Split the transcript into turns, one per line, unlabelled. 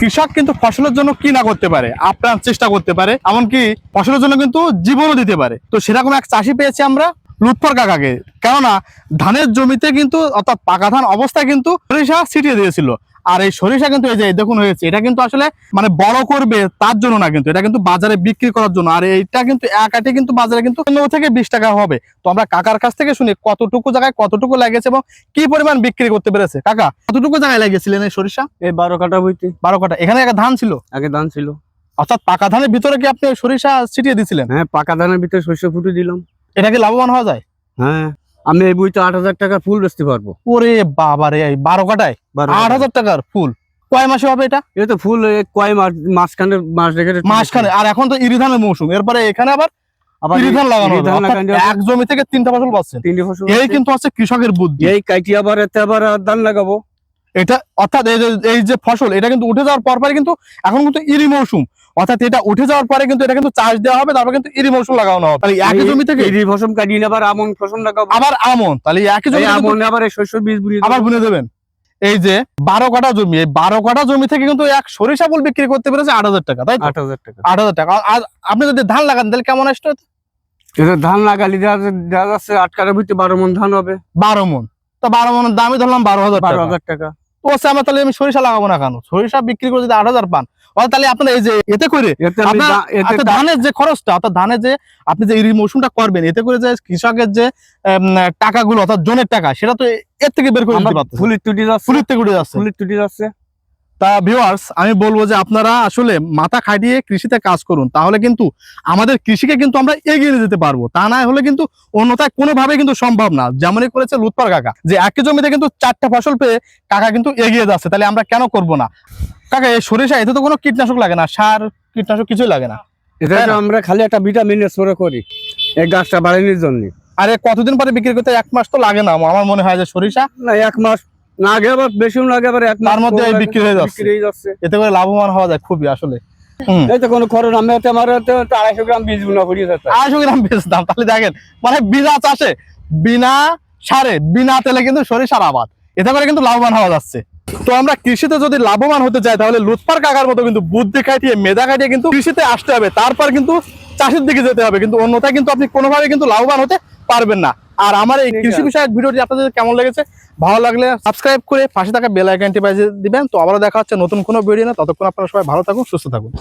কৃষক কিন্তু ফসলের জন্য কি না করতে পারে, আপ্রাণ চেষ্টা করতে পারে, এমনকি ফসলের জন্য কিন্তু জীবনও দিতে পারে। তো সেরকম এক চাষি পেয়েছি আমরা লুৎফর কাকাকে। কেননা ধানের জমিতে কিন্তু অর্থাৎ পাকা ধান অবস্থায় কিন্তু সরিষা ছিটিয়ে দিয়েছিল। আর এই সরিষা কিন্তু এই যে দেখুন হয়েছে, এটা কিন্তু আসলে মানে বড় করবে তার জন্য না, কিন্তু এটা কিন্তু বাজারে বিক্রি করার জন্য। আর এইটা কিন্তু এক আটে কিন্তু বাজারে কিন্তু 15 থেকে 20 টাকা হবে। তো আমরা কাকার কাছ থেকে শুনি কতটুকু জায়গায় কতটুকু লাগেছে এবং কি পরিমাণ বিক্রি করতে পেরেছে। কাকা, কতটুকু জায়গায় লাগিয়েছিলেন এই সরিষা?
এই 12 কাঠা বইতে।
12 কাঠা। এখানে একটা ধান ছিল,
আগে ধান ছিল।
অর্থাৎ পাকা ধানের ভিতরে কি আপনি সরিষা ছিটিয়ে দিয়েছিলেন?
হ্যাঁ, পাকা ধানের ভিতরে শস্য ফুটে দিলাম।
এটা কি লাভবান হওয়া যায়?
হ্যাঁ, আমি এই বইতে 8,000 টাকা ফুল বেচতে পারবো।
ওরে বাবা রে, 12 কাঠায় 8,000 টাকার ফুল কয় মাসে হবে এটা?
এটা তো ফুল কয় মাসখানে মাস রেখে
মাসখানে। আর এখন তো ইরি ধানের মৌসুম, এরপরে এখানে আবার ইরি ধান লাগানো হবে। অর্থাৎ এক জমি থেকে 3টা ফসল পাচ্ছেন।
3টে ফসল।
এই কিন্তু হচ্ছে কৃষকের বুদ্ধি।
এই কাটি আবার এতে আবার ধান লাগাবো।
এটা অর্থাৎ এই যে ফসল, এটা কিন্তু উঠে যাওয়ার পরে কিন্তু এখন কিন্তু ইরি মৌসুম, অর্থাৎ এটা উঠে যাওয়ার পরে কিন্তু এটা কিন্তু চাষ দেওয়া হবে, তারপর কিন্তু ইরি মৌসুম লাগানো হবে। তাহলে একই জমি থেকে
ইরি ফসল কাটিয়ে আবার আমন ফসল লাগাবো।
আবার আমন, তাহলে একই জমি
আমন আবার এই শস্য বীজ বুনিয়ে
আবার বুনে দেবেন। এই যে 12 কাঠা জমি, এই 12 কাঠা জমি থেকে কিন্তু এক সরিষা ফুল বিক্রি করতে পেরেছে 8,000 টাকা, তাই তো?
8,000 টাকা।
8,000 টাকা। আর আপনি যদি ধান লাগান তাহলে কেমন আসতো?
এটা ধান লাগালি দেখা যাচ্ছে 8 কাঠার ভিতরে 12 মণ ধান হবে।
12 মণ। তো 12 মণের দামই ধরলাম 12,000 টাকা।
12,000 টাকা।
তো আমার তাহলে আমি সরিষা লাগাবো না কেন? সরিষা বিক্রি করে যদি 8,000 পান, তাহলে আপনার এই যে এতে করে আপনার ধানের যে খরচটা, অর্থাৎ ধানের যে আপনি যে ইরি মৌসুমটা করবেন, এতে করে যে কৃষকের যে টাকাগুলো অর্থাৎ জনের টাকা, সেটা তো এর থেকে বের করে দিতে পারতেছে।
ফুলের ত্রুটি যাচ্ছে। ফুলের ত্রুটি যাচ্ছে।
তা ভিউয়ার্স, আমি বলবো যে আপনারা আসলে মাথা খাটিয়ে কৃষিতে কাজ করুন, তাহলে কিন্তু আমাদের কৃষিকে কিন্তু আমরা এগিয়ে নিয়ে যেতে পারবো। তা না হলে কিন্তু অন্যথায় কোনোভাবে কিন্তু সম্ভব না। যেমনই করেছে লুৎফর কাকা, যে একই জমিতে কিন্তু 4টা ফসল পেয়ে কাকা কিন্তু এগিয়ে যাচ্ছে, তাহলে আমরা কেন করব না? কাকা, এই সরিষা এতে তো কোনো কীটনাশক লাগে না, সার কীটনাশক কিছুই লাগে না।
এটা আমরা খালি একটা ভিটামিন স্প্রে করি এই গাছটা বাড়ানোর জন্য।
আরে কতদিন পরে বিক্রি করতে? 1 মাস তো লাগে না আমার মনে হয় যে সরিষা।
না, 1 মাস না, আগে আবার বেশিও লাগে, আবার 1 মাস
তার মধ্যে বিক্রি হয়ে যাচ্ছে। এতে করে লাভবান হওয়া যায় খুবই আসলে।
এই তো কোনো খরচ, আমি আমার 250 গ্রাম বীজ বুনা করি।
250 গ্রাম বীজ দাম। তাহলে দেখেন, মানে বিনা চাষে বিনা সারে বিনা তেলে কিন্তু সরিষার আবাদ, এতে করে কিন্তু লাভবান হওয়া যাচ্ছে। তো আমরা কৃষিতে যদি লাভবান হতে চাই, তাহলে লুৎফর কাকার মতো কিন্তু বুদ্ধি খাটিয়ে মেধা খাটিয়ে কিন্তু কৃষিতে আসতে হবে, তারপর কিন্তু চাষের দিকে যেতে হবে। কিন্তু অন্যথায় কিন্তু আপনি কোনোভাবে কিন্তু লাভবান হতে পারবেন না। আর আমার এই কৃষি বিষয়ক ভিডিওটি আপনাদের কেমন লেগেছে, ভালো লাগলে সাবস্ক্রাইব করে পাশে থাকা বেল আইকনটি বাজিয়ে দিবেন। তো আবারও দেখা হচ্ছে নতুন কোনো ভিডিও না, ততক্ষণ আপনারা সবাই ভালো থাকুন, সুস্থ থাকুন।